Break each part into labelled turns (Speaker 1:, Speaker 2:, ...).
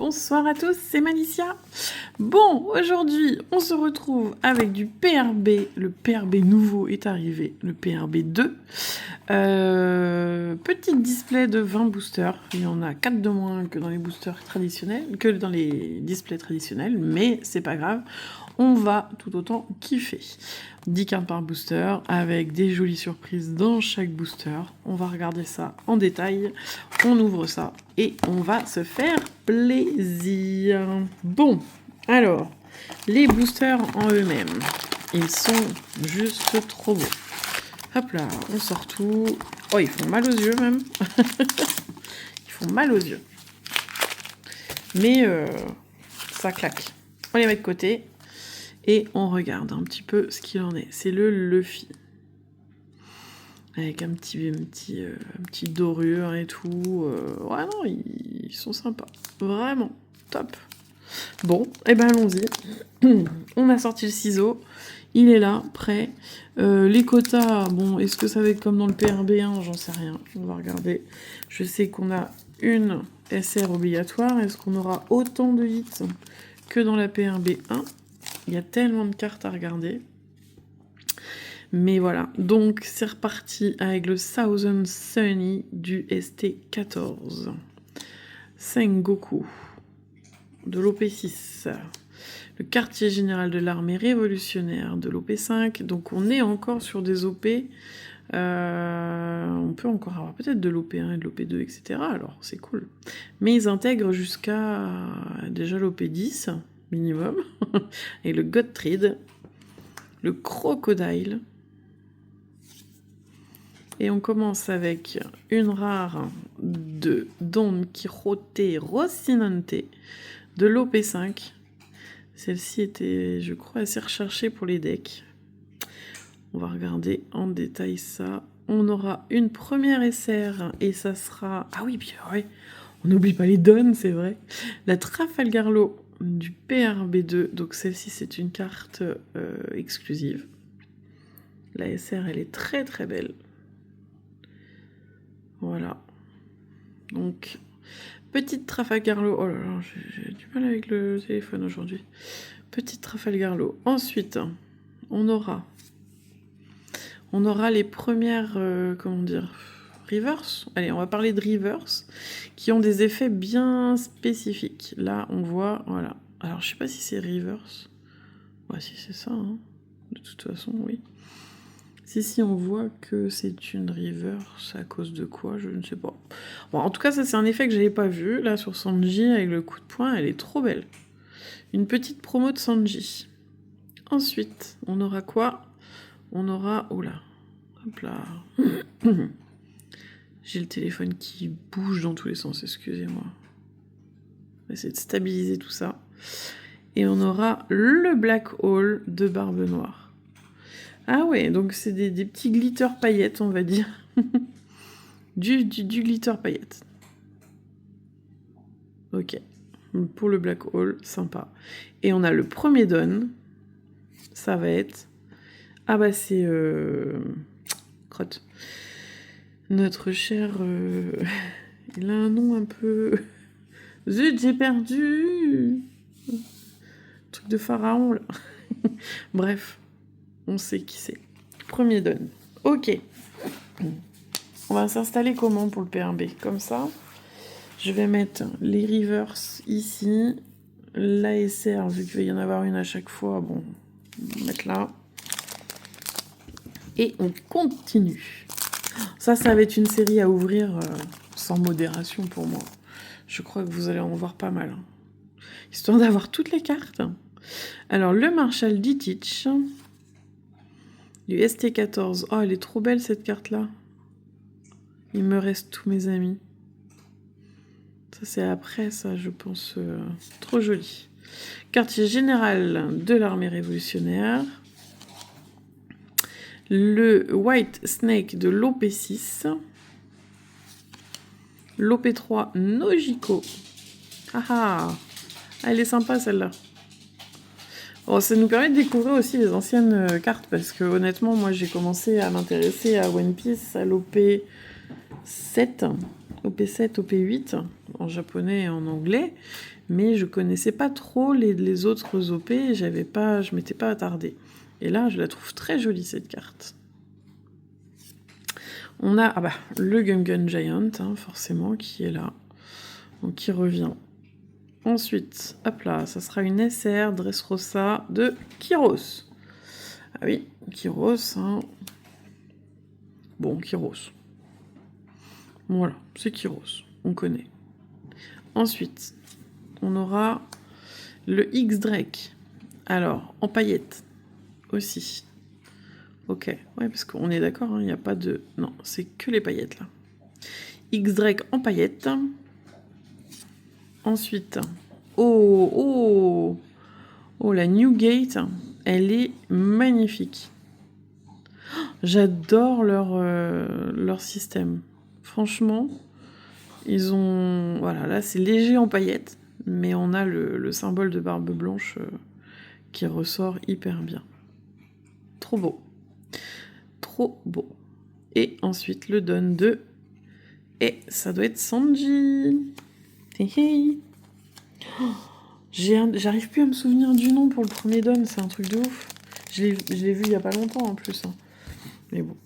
Speaker 1: Bonsoir à tous, c'est Malicia. Bon, aujourd'hui, on se retrouve avec du PRB. Le PRB nouveau est arrivé, le PRB 2. Petit display de 20 boosters. Il y en a 4 de moins que dans les boosters traditionnels, que dans les displays traditionnels, mais c'est pas grave. On va tout autant kiffer. 10 cartes par booster avec des jolies surprises dans chaque booster. On va regarder ça en détail. On ouvre ça et on va se faire plaisir. Bon, alors, les boosters en eux-mêmes, ils sont juste trop beaux. Hop là, on sort tout. Oh, ils font mal aux yeux même. Ils font mal aux yeux. Mais ça claque. On les met de côté. Et on regarde un petit peu ce qu'il en est. C'est le Luffy. Avec un petit dorure et tout. Ouais, non, ils sont sympas. Vraiment, top. Bon, et ben allons-y. On a sorti le ciseau. Il est là, prêt. Les quotas, bon, est-ce que ça va être comme dans le PRB1 ? J'en sais rien. On va regarder. Je sais qu'on a une SR obligatoire. Est-ce qu'on aura autant de hits que dans la PRB1 ? Il y a tellement de cartes à regarder. Mais voilà. Donc, c'est reparti avec le Thousand Sunny du ST14. Sengoku. De l'OP6. Le quartier général de l'armée révolutionnaire de l'OP5. Donc, on est encore sur des OP. On peut encore avoir peut-être de l'OP1 et de l'OP2, etc. Alors, c'est cool. Mais ils intègrent jusqu'à déjà l'OP10. Minimum, et le Gottfried, le Crocodile, et on commence avec une rare de Don Quixote Rocinante de l'OP5. Celle-ci était, je crois, assez recherchée pour les decks. On va regarder en détail ça. On aura une première SR, et ça sera... Ah oui, bien ouais, on n'oublie pas les Don, c'est vrai. La Trafalgarlo du PRB2, donc celle-ci c'est une carte exclusive. La SR elle est très très belle. Voilà. Donc, petite Trafalgarlo. Oh là là, j'ai du mal avec le téléphone aujourd'hui. Petite Trafalgarlo. Ensuite, on aura les premières, comment dire, reverse. Allez, on va parler de reverse, qui ont des effets bien spécifiques. Là, on voit, voilà. Alors, je sais pas si c'est reverse. Ouais, si c'est ça, hein. De toute façon, oui. Si, on voit que c'est une reverse, à cause de quoi, je ne sais pas. Bon, en tout cas, ça, c'est un effet que j'avais pas vu. Là, sur Sanji, avec le coup de poing, elle est trop belle. Une petite promo de Sanji. Ensuite, on aura quoi ? On aura... Oula. Hop là. J'ai le téléphone qui bouge dans tous les sens, excusez-moi. On va essayer de stabiliser tout ça. Et on aura le Black Hole de Barbe Noire. Ah ouais, donc c'est des petits glitter paillettes, on va dire. du glitter paillettes. Ok. Pour le Black Hole, sympa. Et on a le premier Don. Ça va être... Ah bah c'est... Crotte. Notre cher... Il a un nom un peu... Zut, j'ai perdu. Truc de pharaon, là. Bref, on sait qui c'est. Premier Don. Ok. On va s'installer comment pour le PRB ? Comme ça. Je vais mettre les reverse ici. L'ASR, vu qu'il va y en avoir une à chaque fois, bon, on va mettre là. Et on continue. Ça va être une série à ouvrir sans modération pour moi. Je crois que vous allez en voir pas mal. Histoire d'avoir toutes les cartes. Alors, le Marshal Ditich du ST14. Oh, elle est trop belle, cette carte-là. Il me reste tous mes amis. Ça, c'est après, ça, je pense. Trop joli. Quartier général de l'armée révolutionnaire. Le White Snake de l'OP6. L'OP3 Nojiko. Ah ah, elle est sympa celle-là. Bon, ça nous permet de découvrir aussi les anciennes cartes, parce que honnêtement, moi j'ai commencé à m'intéresser à One Piece, à l'OP7, OP7, OP8, en japonais et en anglais, mais je connaissais pas trop les autres OP, je m'étais pas attardée. Et là, je la trouve très jolie, cette carte. On a le Gungan Giant, hein, forcément, qui est là. Donc, qui revient. Ensuite, hop là, ça sera une SR Dressrosa de Kyros. Ah oui, Kyros, hein. Bon, Kyros. Voilà, c'est Kyros, on connaît. Ensuite, on aura le X-Drake. Alors, en paillettes aussi. Ok, ouais, parce qu'on est d'accord, il n'y a pas de... Non, c'est que les paillettes, là. X-Drake en paillettes. Ensuite, oh, la Newgate, elle est magnifique. J'adore leur système. Franchement, ils ont... Voilà, là, c'est léger en paillettes, mais on a le symbole de barbe blanche qui ressort hyper bien. Trop beau. Trop beau. Et ensuite, le don 2. Et ça doit être Sanji. Hey, hey. Oh, j'arrive plus à me souvenir du nom pour le premier don, c'est un truc de ouf. Je l'ai vu il y a pas longtemps en plus. Hein. Mais bon.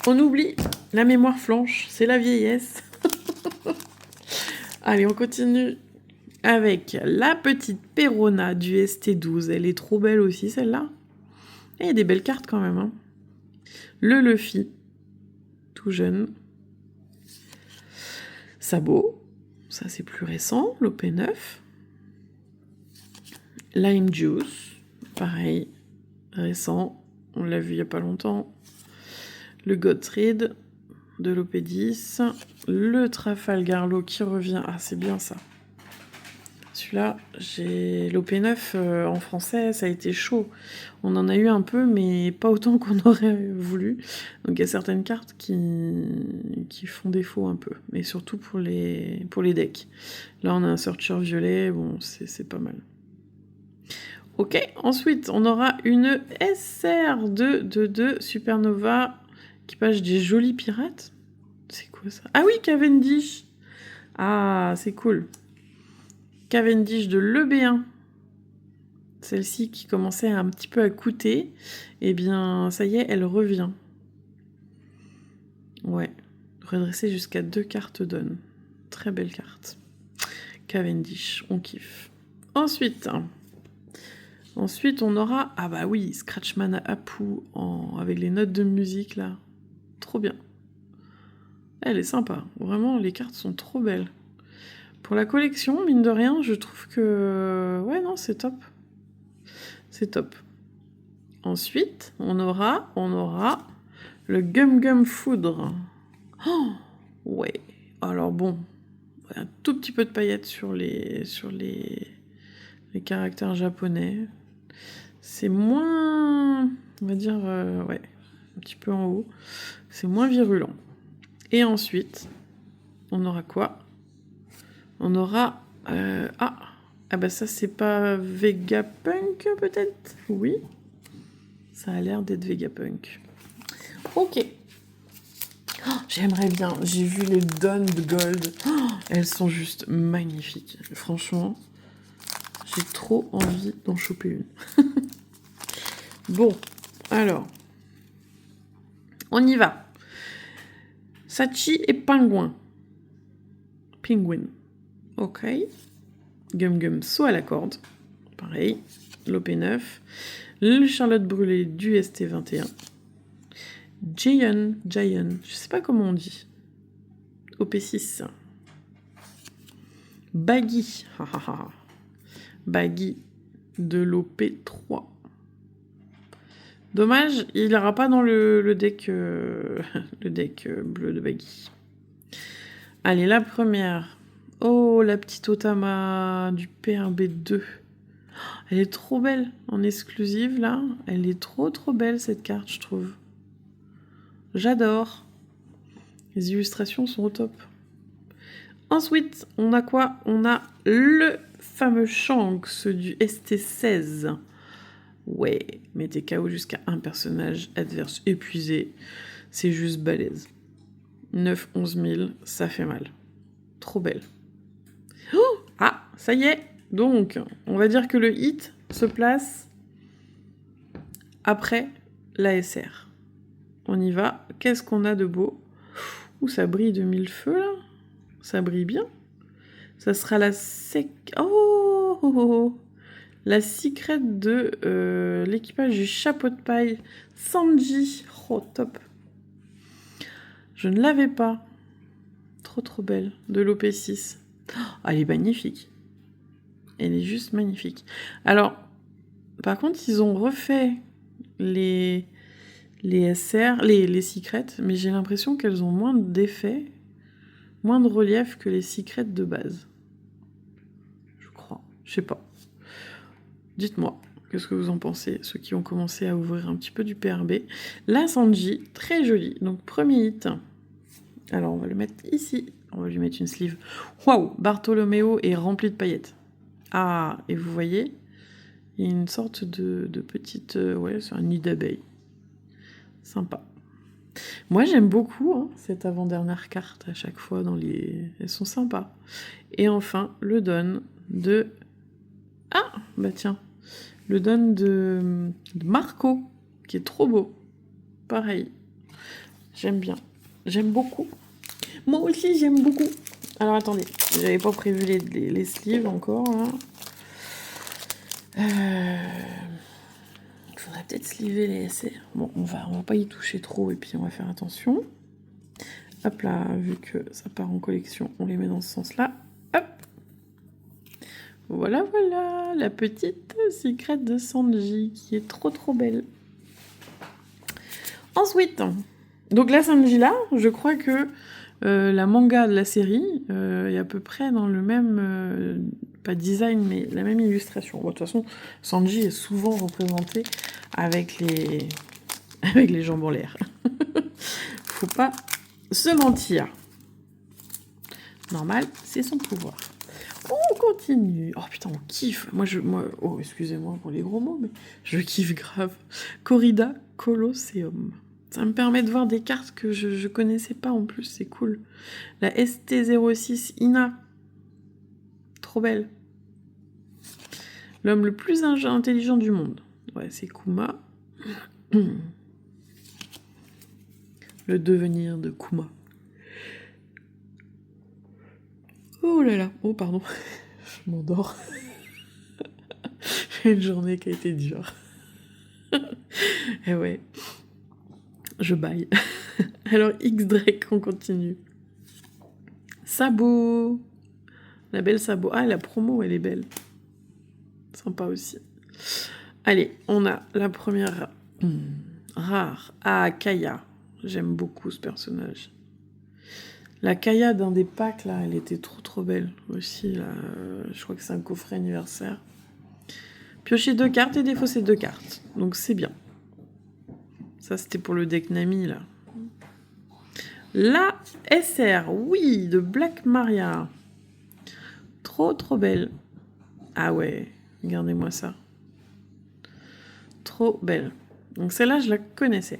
Speaker 1: On oublie, la mémoire flanche, c'est la vieillesse. Allez, on continue avec la petite Perona du ST12. Elle est trop belle aussi, celle-là. Et il y a des belles cartes quand même. Hein. Le Luffy, tout jeune. Sabot, ça c'est plus récent, l'OP9. Lime Juice, pareil, récent, on l'a vu il y a pas longtemps. Le Gottfried de l'OP10. Le Trafalgar qui revient. Ah, c'est bien ça. Celui-là, j'ai l'OP9 en français, ça a été chaud. On en a eu un peu, mais pas autant qu'on aurait voulu. Donc il y a certaines cartes qui font défaut un peu, mais surtout pour les decks. Là, on a un Searcher violet, bon, c'est pas mal. Ok, ensuite, on aura une SR de Supernova, équipage des jolis pirates. C'est quoi ça? Ah oui, Cavendish. Ah, c'est cool. Cavendish de l'EB1. Celle-ci qui commençait un petit peu à coûter. Eh bien, ça y est, elle revient. Ouais. Redresser jusqu'à 2 cartes donne. Très belle carte. Cavendish, on kiffe. Ensuite, on aura... Ah bah oui, Scratchman Apu avec les notes de musique, là. Trop bien. Elle est sympa. Vraiment, les cartes sont trop belles. Pour la collection, mine de rien, je trouve que... Ouais, non, c'est top. C'est top. Ensuite, on aura le Gum Gum Foudre. Oh, ouais. Alors bon, un tout petit peu de paillettes sur les caractères japonais. C'est moins... On va dire... ouais, un petit peu en haut. C'est moins virulent. Et ensuite, on aura quoi? On aura... Ah bah ça, c'est pas Vegapunk, peut-être? Oui. Ça a l'air d'être Vegapunk. Ok. Oh, j'aimerais bien. J'ai vu les Dawn de Gold. Oh, elles sont juste magnifiques. Franchement, j'ai trop envie d'en choper une. Bon, alors. On y va. Sachi et Pingouin. Penguin. Ok. Gum Gum saut à la corde. Pareil. L'OP9. Le Charlotte brûlée du ST21. Giant, je sais pas comment on dit. OP6. Baggy. Baggy de l'OP3. Dommage, il n'ira pas dans le deck, le deck bleu de Baggy. Allez, la première. Oh, la petite Otama du PRB2. Elle est trop belle en exclusive, là. Elle est trop belle, cette carte, je trouve. J'adore. Les illustrations sont au top. Ensuite, on a quoi? On a le fameux Shanks du ST16. Ouais, mettez KO jusqu'à un personnage adverse épuisé. C'est juste balèze. 9-11 000, ça fait mal. Trop belle. Ah, ça y est. Donc, on va dire que le hit se place après l'ASR. On y va. Qu'est-ce qu'on a de beau? Ouh, ça brille de mille feux, là. Ça brille bien. Ça sera la la secrète de l'équipage du chapeau de paille. Sanji. Oh, top. Je ne l'avais pas. Trop belle. De l'OP6. Oh, elle est magnifique. Elle est juste magnifique. Alors, par contre, ils ont refait les SR, les secrètes, mais j'ai l'impression qu'elles ont moins d'effets, moins de relief que les secrètes de base. Je crois. Je sais pas. Dites-moi, qu'est-ce que vous en pensez, ceux qui ont commencé à ouvrir un petit peu du PRB. La Sanji, très jolie. Donc, premier hit. Alors, on va le mettre ici. On va lui mettre une sleeve. Waouh, Bartholoméo est rempli de paillettes. Ah, et vous voyez, il y a une sorte de petite... ouais, c'est un nid d'abeille. Sympa. Moi, j'aime beaucoup hein, cette avant-dernière carte à chaque fois. Elles sont sympas. Et enfin, le don de... Ah, bah tiens. Le don de Marco, qui est trop beau. Pareil. J'aime bien. J'aime beaucoup. Moi aussi, j'aime beaucoup. Alors, attendez. J'avais pas prévu les sleeves encore, là. Il faudrait peut-être sleever les SR. Bon, on va pas y toucher trop et puis on va faire attention. Hop là, vu que ça part en collection, on les met dans ce sens-là. Hop. Voilà, la petite secrète de Sanji qui est trop belle. Ensuite, donc la Sanji là, je crois que la manga de la série est à peu près dans le même, pas design, mais la même illustration. Bon, de toute façon, Sanji est souvent représenté avec les jambes en l'air. Faut pas se mentir. Normal, c'est son pouvoir. On continue. Oh putain, on kiffe. Oh, excusez-moi pour les gros mots, mais je kiffe grave. Corrida Colosseum. Ça me permet de voir des cartes que je connaissais pas en plus, c'est cool. La ST06 Ina. Trop belle. L'homme le plus intelligent du monde. Ouais, c'est Kuma. Le devenir de Kuma. Oh là là. Oh, pardon. Je m'endors. J'ai une journée qui a été dure. Et ouais. Je baille. Alors, X-Drake, on continue. Sabot. La belle Sabot. Ah, la promo, elle est belle. Sympa aussi. Allez, on a la première rare. Ah, Kaya. J'aime beaucoup ce personnage. La Kaya d'un des packs, là, elle était trop belle aussi. Là. Je crois que c'est un coffret anniversaire. Piocher 2 cartes et défausser 2 cartes. Donc c'est bien. Ça, c'était pour le deck Nami, là. La SR, oui, de Black Maria. Trop belle. Ah ouais, regardez-moi ça. Trop belle. Donc celle-là, je la connaissais.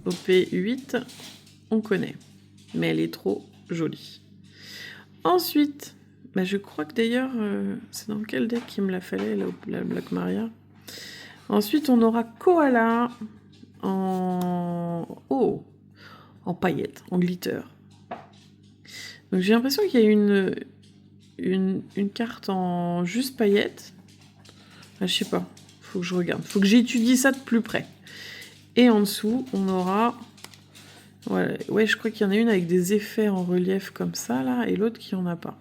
Speaker 1: OP8, on connaît. Mais elle est trop jolie. Ensuite, bah je crois que d'ailleurs, c'est dans quel deck qu'il me la fallait, la Black Maria. Ensuite, on aura Koala en paillettes, en glitter. Donc j'ai l'impression qu'il y a une carte en juste paillettes. Ah, je sais pas, faut que je regarde. Faut que j'étudie ça de plus près. Et en dessous, on aura... Ouais, je crois qu'il y en a une avec des effets en relief comme ça, là, et l'autre qui en a pas.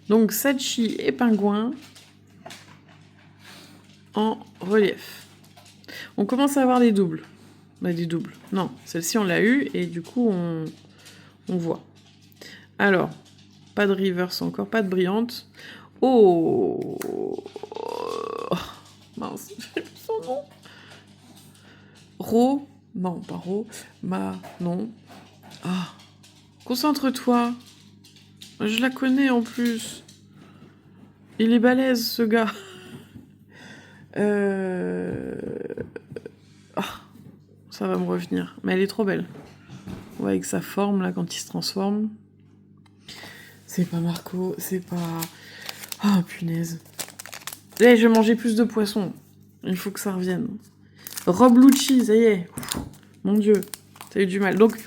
Speaker 1: Donc, Sachi et Pingouin en relief. On commence à avoir des doubles. Bah, des doubles. Non, celle-ci, on l'a eu, et du coup, on voit. Alors, pas de reverse encore, pas de brillante. Oh, mince, j'ai plus son nom. Ro, non, pas Ro, non. Ah, concentre-toi. Je la connais en plus. Il est balèze, ce gars. Ah, ça va me revenir. Mais elle est trop belle. Ouais, avec sa forme, là, quand il se transforme. C'est pas Marco, c'est pas... Oh, punaise. Là, je vais manger plus de poissons. Il faut que ça revienne. Rob Lucci, ça y est. Mon Dieu, t'as eu du mal. Donc,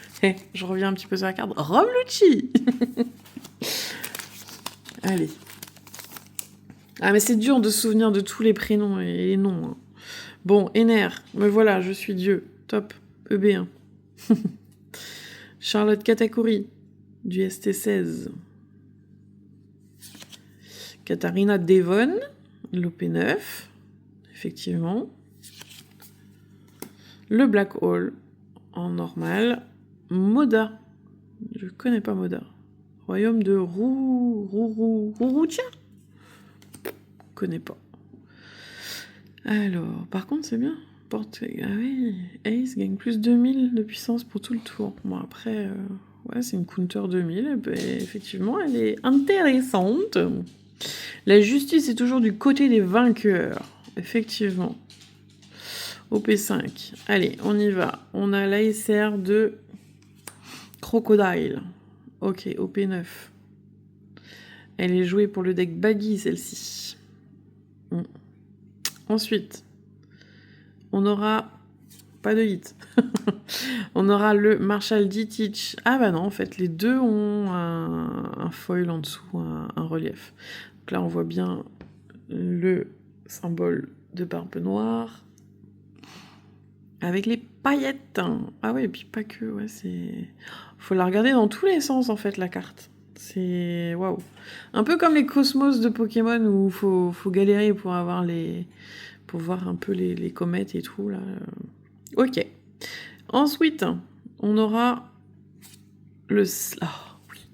Speaker 1: je reviens un petit peu sur la carte. Rob Lucci. Allez. Ah, mais c'est dur de se souvenir de tous les prénoms et les noms. Hein. Bon, Ener. Me voilà, je suis Dieu. Top. EB1. Charlotte Katakuri, du ST16. Katharina Devon, l'OP9. Effectivement. Le Black Hole, en normal. Moda. Je connais pas Moda. Royaume de Rouroutia. Connais pas. Alors, par contre, c'est bien. Ah oui, Ace gagne plus 2000 de puissance pour tout le tour. Bon, après, ouais, c'est une counter 2000. Et ben, effectivement, elle est intéressante. La justice est toujours du côté des vainqueurs. Effectivement. OP5. Allez, on y va. On a l'ASR de Crocodile. Ok, OP9. Elle est jouée pour le deck Baggy, celle-ci. Ensuite, on aura... Pas de hit. On aura le Marshall D-Teach. Ah bah non, en fait, les deux ont un foil en dessous, un relief. Donc là, on voit bien le symbole de Barbe Noire. Avec les paillettes. Ah ouais, et puis pas que, ouais, c'est... Faut la regarder dans tous les sens, en fait, la carte. C'est... Waouh. Un peu comme les cosmos de Pokémon, où faut galérer pour avoir les... Pour voir un peu les comètes et tout, là. Ok. Ensuite, on aura le... oui.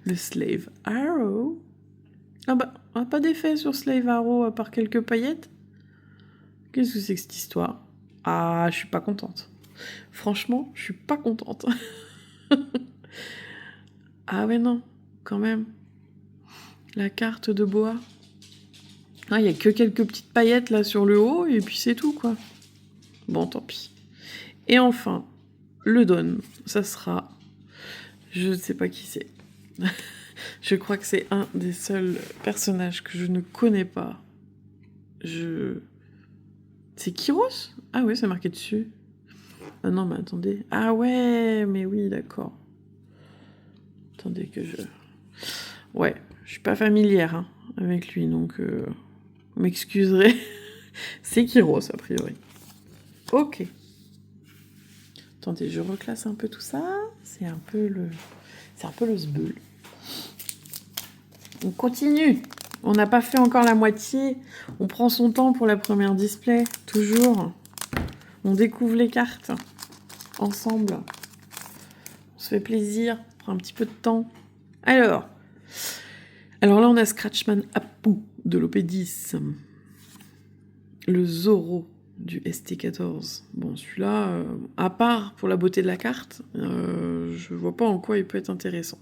Speaker 1: Le Slave Arrow. Ah bah, on n'a pas d'effet sur Slave Arrow, à part quelques paillettes. Qu'est-ce que c'est que cette histoire ? Ah, je suis pas contente. Franchement, je suis pas contente. Ah ouais, non, quand même. La carte de bois. Ah, il y a que quelques petites paillettes là sur le haut, et puis c'est tout, quoi. Bon, tant pis. Et enfin, le Don. Ça sera... Je ne sais pas qui c'est. Je crois que c'est un des seuls personnages que je ne connais pas. C'est Kyros ? Ah ouais, c'est marqué dessus. Ah non, mais attendez. Ah ouais, mais oui, d'accord. Attendez que je... Ouais, je suis pas familière hein, avec lui, donc vous m'excuserez. C'est Kyros, a priori. Ok. Attendez, je reclasse un peu tout ça. C'est un peu le sbeul. On continue. On n'a pas fait encore la moitié. On prend son temps pour la première display, toujours. On découvre les cartes ensemble. On se fait plaisir, on prend un petit peu de temps. Alors là, on a Scratchman Apu de l'OP10. Le Zoro du ST14. Bon, celui-là, à part pour la beauté de la carte, je vois pas en quoi il peut être intéressant.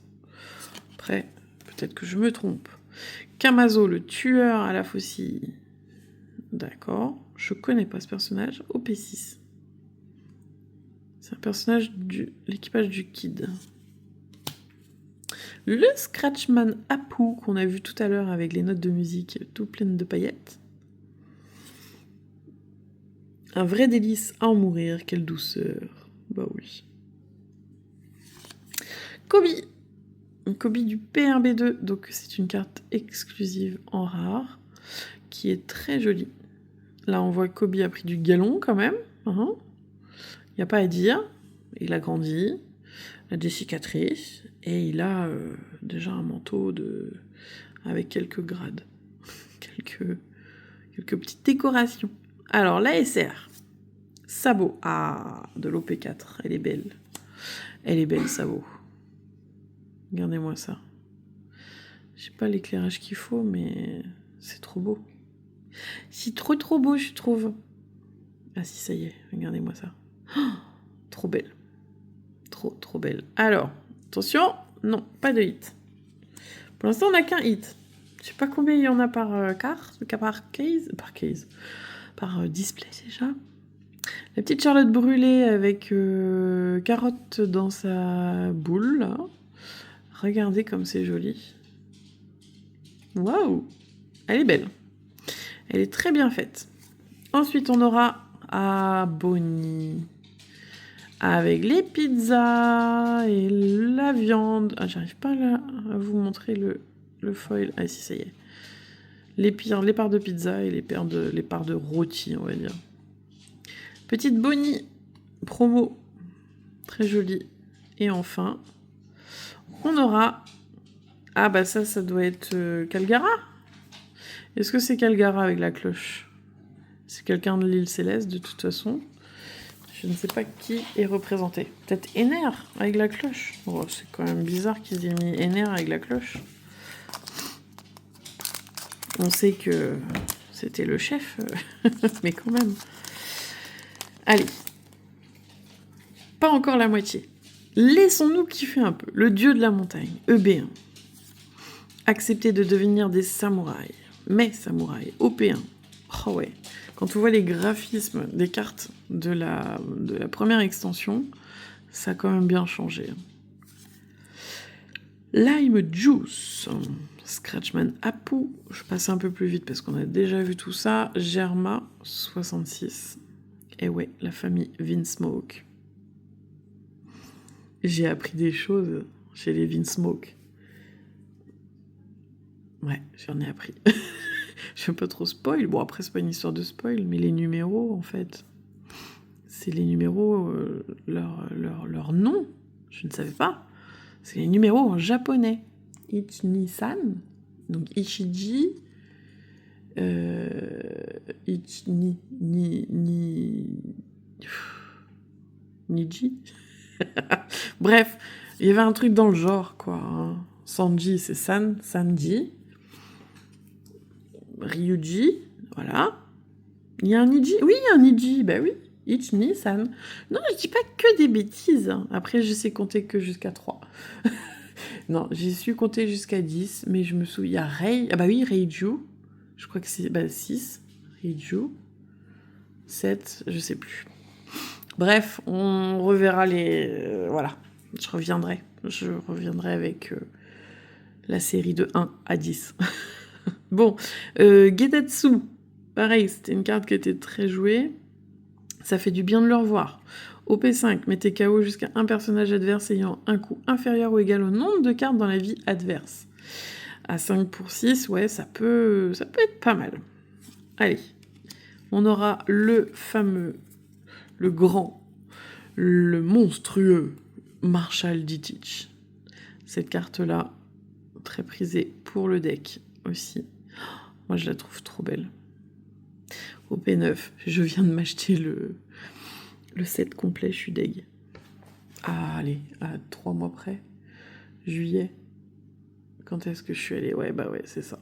Speaker 1: Après, peut-être que je me trompe. Kamazo, le tueur à la faucille. D'accord. Je connais pas ce personnage. OP6. C'est un personnage de l'équipage du Kid. Le Scratchman Apu qu'on a vu tout à l'heure avec les notes de musique tout pleines de paillettes. Un vrai délice à en mourir, quelle douceur. Bah oui. Kobe du P1B2, donc c'est une carte exclusive en rare, qui est très jolie. Là on voit que Kobe a pris du galon quand même. Il n'y a pas à dire. Il a grandi, il a des cicatrices, et il a déjà un manteau avec quelques grades. quelques petites décorations. Alors, l'ASR. Sabot. Ah, de l'OP4. Elle est belle. Elle est belle, Sabot. Regardez-moi ça. J'ai pas l'éclairage qu'il faut, mais c'est trop beau. C'est trop beau, je trouve. Ah si, ça y est. Regardez-moi ça. Oh, trop belle. Trop belle. Alors, attention. Non, pas de hit. Pour l'instant, on n'a qu'un hit. Je sais pas combien il y en a par carte, par display déjà. La petite Charlotte brûlée avec carotte dans sa boule. Là. Regardez comme c'est joli. Waouh! Elle est belle. Elle est très bien faite. Ensuite, on aura Bonnie. Avec les pizzas et la viande. Ah, j'arrive pas là à vous montrer le foil. Ah si, ça y est. Les parts de pizza et les parts de rôti, on va dire. Petite Bonnie promo. Très jolie. Et enfin, on aura... Ah bah ça doit être Calgara. Est-ce que c'est Calgara avec la cloche? C'est quelqu'un de l'île Céleste, de toute façon. Je ne sais pas qui est représenté. Peut-être Ener avec la cloche. Oh, c'est quand même bizarre qu'ils aient mis Ener avec la cloche. On sait que c'était le chef, mais quand même. Allez. Pas encore la moitié. Laissons-nous kiffer un peu. Le dieu de la montagne, EB1. Accepter de devenir des samouraïs. Mais samouraïs, OP1. Oh ouais. Quand on voit les graphismes des cartes de la première extension, ça a quand même bien changé. Lime Juice. Scratchman Apu. Je passe un peu plus vite parce qu'on a déjà vu tout ça. Germa 66. Et ouais, la famille Vinsmoke. J'ai appris des choses chez les Vinsmoke. Ouais, j'en ai appris. Je veux pas trop spoil. Bon, après, c'est pas une histoire de spoil, mais les numéros, en fait, c'est les numéros, leur nom. Je ne savais pas. C'est les numéros en japonais. Ichi-ni-san, donc Ichiji, Niji. Bref, il y avait un truc dans le genre, quoi. Hein. Sanji, c'est Sanji. Ryuji, voilà. Il y a un Niji. Oui, il y a un Niji, bah oui. Ichi-ni-san. Non, je dis pas que des bêtises. Hein. Après, je sais compter que jusqu'à 3. Non, j'ai su compter jusqu'à 10, mais je me souviens. Il y a Rei. Ah bah oui, Reiju. Je crois que c'est 6. Reiju. 7, je sais plus. Bref, on reverra les... voilà, je reviendrai. Je reviendrai avec la série de 1 à 10. Bon, Gedatsu. Pareil, c'était une carte qui était très jouée. Ça fait du bien de le revoir. OP5, mettez KO jusqu'à un personnage adverse ayant un coût inférieur ou égal au nombre de cartes dans la vie adverse. À 5 pour 6, ouais, ça peut être pas mal. Allez, on aura le fameux, le grand, le monstrueux Marshall Ditich. Cette carte-là, très prisée pour le deck aussi. Moi, je la trouve trop belle. OP9, je viens de m'acheter le set complet, je suis deg. Ah, allez, à 3 mois près. Juillet. Quand est-ce que je suis allée? Ouais, bah ouais, c'est ça.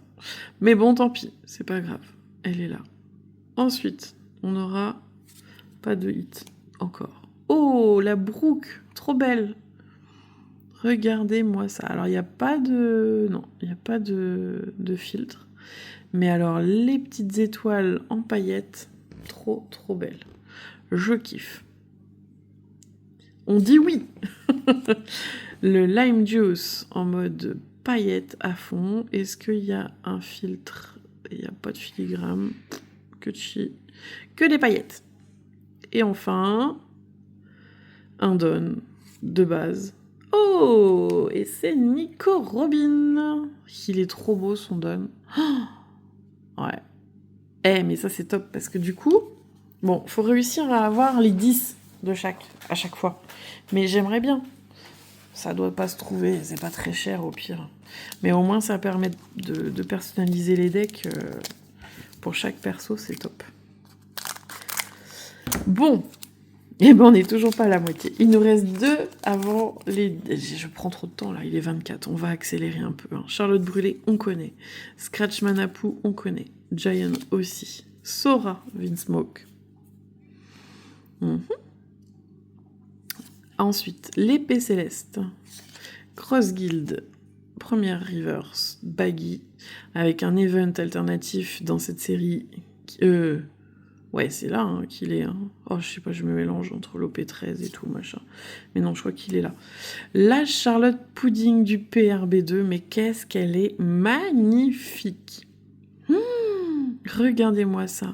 Speaker 1: Mais bon, tant pis, c'est pas grave. Elle est là. Ensuite, on aura pas de hit encore. Oh, la Brooke, trop belle. Regardez-moi ça. Alors, il n'y a pas de... Non, il n'y a pas de filtre. Mais alors, les petites étoiles en paillettes, trop, trop belles. Je kiffe. On dit oui. Le Lime Juice en mode paillettes à fond. Est-ce qu'il y a un filtre? Il n'y a pas de filigrane. Que des paillettes. Et enfin, un Don de base. Oh, et c'est Nico Robin. Il est trop beau son Don. Oh, ouais. Mais ça c'est top parce que du coup, bon, faut réussir à avoir les 10 de chaque à chaque fois. Mais j'aimerais bien. Ça doit pas se trouver, c'est pas très cher au pire. Mais au moins ça permet de personnaliser les decks. Pour chaque perso, c'est top. Bon, et ben on n'est toujours pas à la moitié. Il nous reste 2 avant les... Je prends trop de temps là, il est 24, on va accélérer un peu. Hein. Charlotte Brûlée, on connaît. Scratchman Apu, on connaît. Giant aussi. Sora, Vinsmoke. Ensuite, l'épée céleste. Cross Guild, première reverse, Baggy, avec un event alternatif dans cette série. Ouais, c'est là hein, qu'il est. Hein. Oh, je sais pas, je me mélange entre l'OP13 et tout, machin. Mais non, je crois qu'il est là. La Charlotte Pudding du PRB2, mais qu'est-ce qu'elle est magnifique. Regardez-moi ça.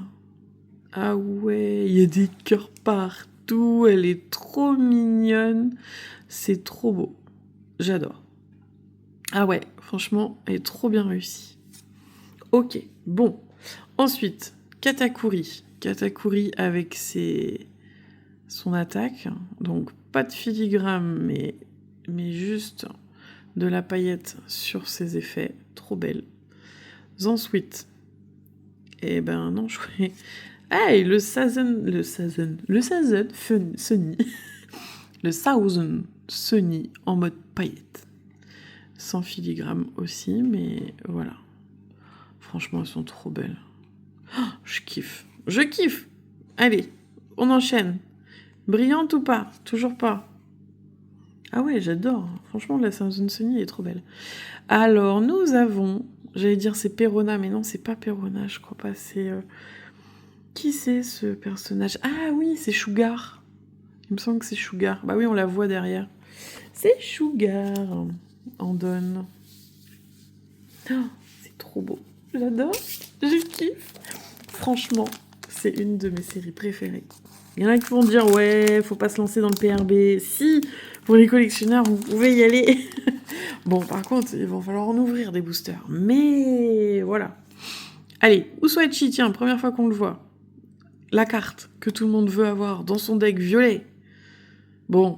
Speaker 1: Ah ouais, il y a des cœurs partout. Elle est trop mignonne. C'est trop beau. J'adore. Ah ouais, franchement, elle est trop bien réussie. Ok, bon. Ensuite, Katakuri. Katakuri avec son attaque. Donc, pas de filigrane, mais juste de la paillette sur ses effets. Trop belle. Ensuite, eh ben non, je croyais... Hey, le Sazen Sunny. Le Thousand Sunny en mode paillette. Sans filigrane aussi, mais voilà. Franchement, elles sont trop belles. Oh, je kiffe. Je kiffe. Allez, on enchaîne. Brillante ou pas? Toujours pas. Ah ouais, j'adore. Franchement, la Thousand Sunny est trop belle. Alors, nous avons... J'allais dire c'est Perona, mais non, c'est pas Perona, je crois pas. C'est... Qui c'est ce personnage? Ah oui, c'est Sugar. Il me semble que c'est Sugar. Bah oui, on la voit derrière. C'est Sugar. Andon. Oh, c'est trop beau. J'adore. Je kiffe. Franchement, c'est une de mes séries préférées. Il y en a qui vont dire, ouais, faut pas se lancer dans le PRB. Si, pour les collectionneurs, vous pouvez y aller. Bon, par contre, il va falloir en ouvrir des boosters. Mais voilà. Allez, Usoichi, tiens, première fois qu'on le voit. La carte que tout le monde veut avoir dans son deck violet. Bon,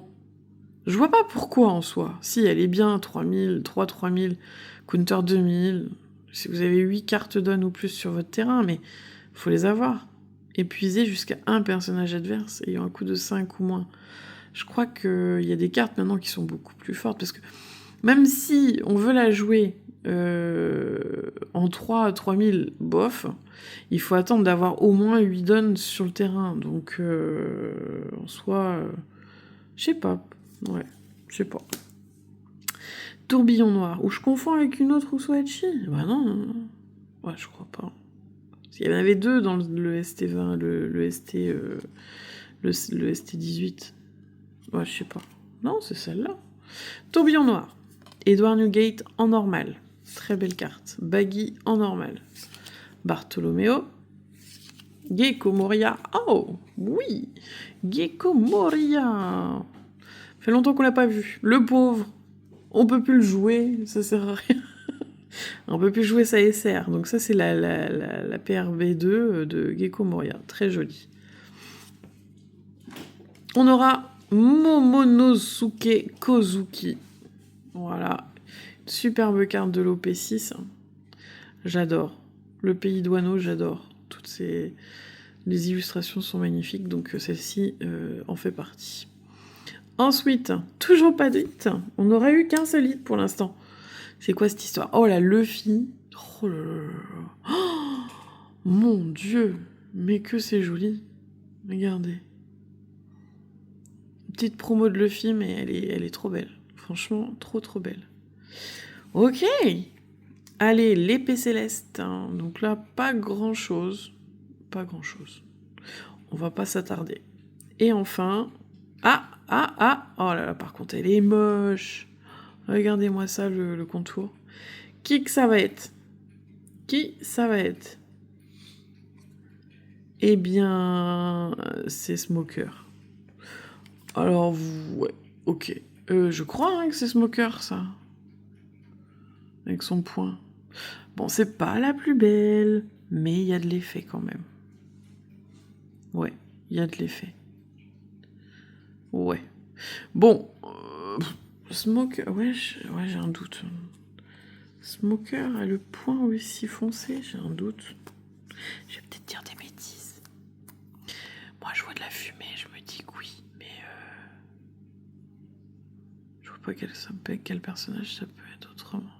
Speaker 1: je vois pas pourquoi en soi. Si, elle est bien, 3000, 3000, counter 2000. Si vous avez 8 cartes d'on ou plus sur votre terrain, mais faut les avoir. Épuiser jusqu'à un personnage adverse ayant un coût de 5 ou moins. Je crois qu'il y a des cartes maintenant qui sont beaucoup plus fortes, parce que même si on veut la jouer en 3 à 3000, bof, il faut attendre d'avoir au moins 8 dons sur le terrain. Donc, en soi, je sais pas. Ouais, je sais pas. Tourbillon noir. Ou je confonds avec une autre Usoichi? Bah non. Ouais, je crois pas. Il y en avait deux dans le ST20, le ST18. Ouais, je sais pas. Non, c'est celle-là. Tourbillon noir. Edward Newgate en normal. Très belle carte. Baggy en normal. Bartolomeo. Gecko Moria. Oh, oui. Gecko Moria. Fait longtemps qu'on l'a pas vu. Le pauvre. On peut plus le jouer. Ça sert à rien. On peut plus jouer sa SR. Donc ça, c'est la PRB2 de Gecko Moria. Très jolie. On aura Momonosuke Kozuki. Voilà. Superbe carte de l'OP6. J'adore. Le pays d'Wano, j'adore. Les illustrations sont magnifiques, donc celle-ci en fait partie. Ensuite, toujours pas de hit. On n'aurait eu qu'un seul hit pour l'instant. C'est quoi cette histoire? Oh, la Luffy. Oh là là là. Oh, mon Dieu. Mais que c'est joli. Regardez. Petite promo de Luffy, mais elle est trop belle. Franchement, trop belle. Ok. Allez, l'épée céleste. Donc là, pas grand-chose. Pas grand-chose. On va pas s'attarder. Et enfin... Oh là là, par contre, elle est moche. Regardez-moi ça, le contour. Qui que ça va être? Qui ça va être? Eh bien, c'est Smoker. Alors, ouais, ok. Je crois que c'est Smoker, ça. Avec son point. Bon, c'est pas la plus belle, mais il y a de l'effet quand même. Ouais, il y a de l'effet. Ouais. Bon, Smoker... Ouais, j'ai un doute. Smoker a le point aussi foncé, j'ai un doute. Je vais peut-être dire des bêtises. Moi, je vois de la fumée, je me dis que oui, mais je vois pas quel personnage ça peut être autrement.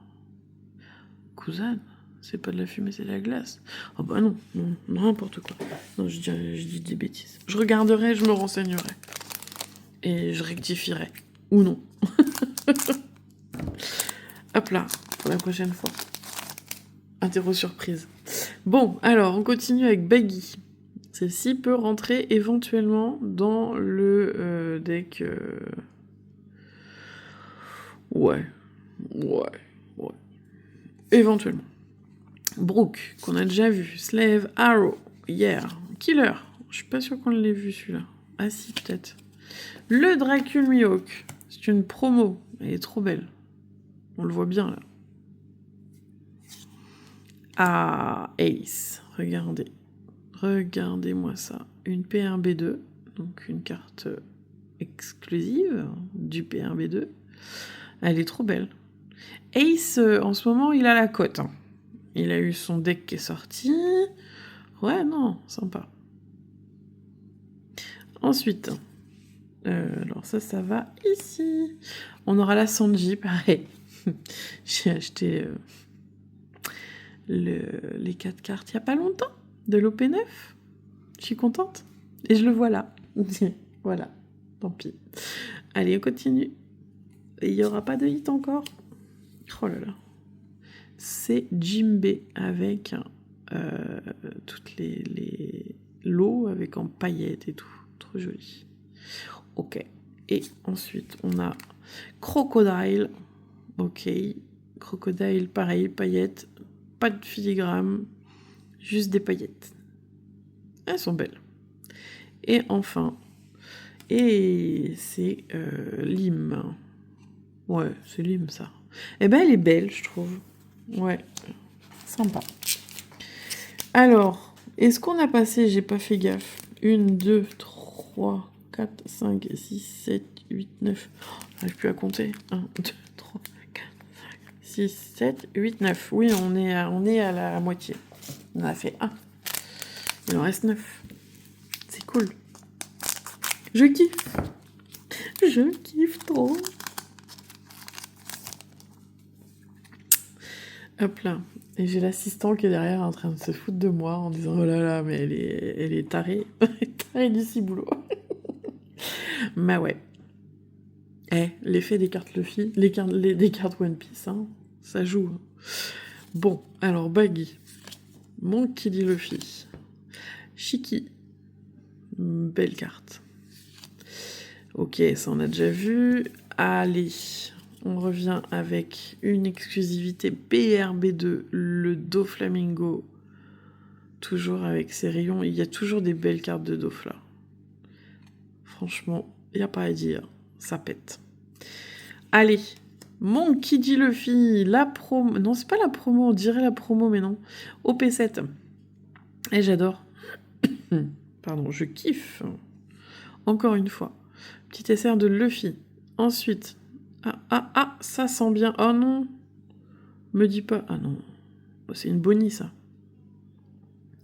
Speaker 1: Kuzan, c'est pas de la fumée, c'est de la glace. Ah bah non, n'importe quoi. Non, je dis des bêtises. Je regarderai, je me renseignerai. Et je rectifierai. Ou non. Hop là, pour la prochaine fois. Interro surprise. Bon, alors, on continue avec Baggy. Celle-ci peut rentrer éventuellement dans le deck... Ouais. Éventuellement. Brooke, qu'on a déjà vu. Slave, Arrow, hier. Killer, je suis pas sûre qu'on l'ait vu celui-là. Ah si, peut-être. Le Dracul Mihawk, c'est une promo. Elle est trop belle. On le voit bien là. Ah, Ace, regardez. Regardez-moi ça. Une PRB2, donc une carte exclusive du PRB2. Elle est trop belle. Ace, en ce moment, il a la cote. Hein. Il a eu son deck qui est sorti. Ouais, non, sympa. Ensuite, alors ça va ici. On aura la Sanji, pareil. J'ai acheté les 4 cartes il n'y a pas longtemps, de l'OP9. Je suis contente. Et je le vois là. Voilà, tant pis. Allez, on continue. Il n'y aura pas de hit encore. Oh là là. C'est Jimbe avec toutes les lots avec en paillettes et tout. Trop joli. Ok. Et ensuite, on a Crocodile. Ok. Crocodile, pareil, paillettes. Pas de filigrane. Juste des paillettes. Elles sont belles. Et enfin, et c'est Lim. Ouais, c'est Lim, ça. Eh ben, elle est belle, je trouve. Ouais, sympa. Alors, est-ce qu'on a passé, j'ai pas fait gaffe, 1, 2, 3, 4, 5, 6, 7, 8, 9. J'arrive plus à compter. 1, 2, 3, 4, 5, 6, 7, 8, 9. Oui, on est à la moitié. On a fait 1. Il en reste 9. C'est cool. Je kiffe. Je kiffe trop. Hop là. Et j'ai l'assistant qui est derrière en train de se foutre de moi en disant oh là là, mais elle est tarée. Elle est tarée du ciboulot. Bah ouais. L'effet des cartes Luffy, des cartes One Piece, hein, ça joue. Hein. Bon, alors Baggy. Mon Kili Luffy. Shiki. Belle carte. Ok, ça on a déjà vu. Allez, on revient avec une exclusivité PRB2, le Doflamingo. Toujours avec ses rayons. Il y a toujours des belles cartes de Dof là. Franchement, il n'y a pas à dire. Ça pète. Allez, mon Kidi Luffy, la promo. Non, c'est pas la promo, on dirait la promo, mais non. OP7. Et j'adore. Pardon, je kiffe. Encore une fois. Petit SR de Luffy. Ensuite. Ah, ça sent bien. Oh non. Me dis pas. Ah non. C'est une Bonnie, ça.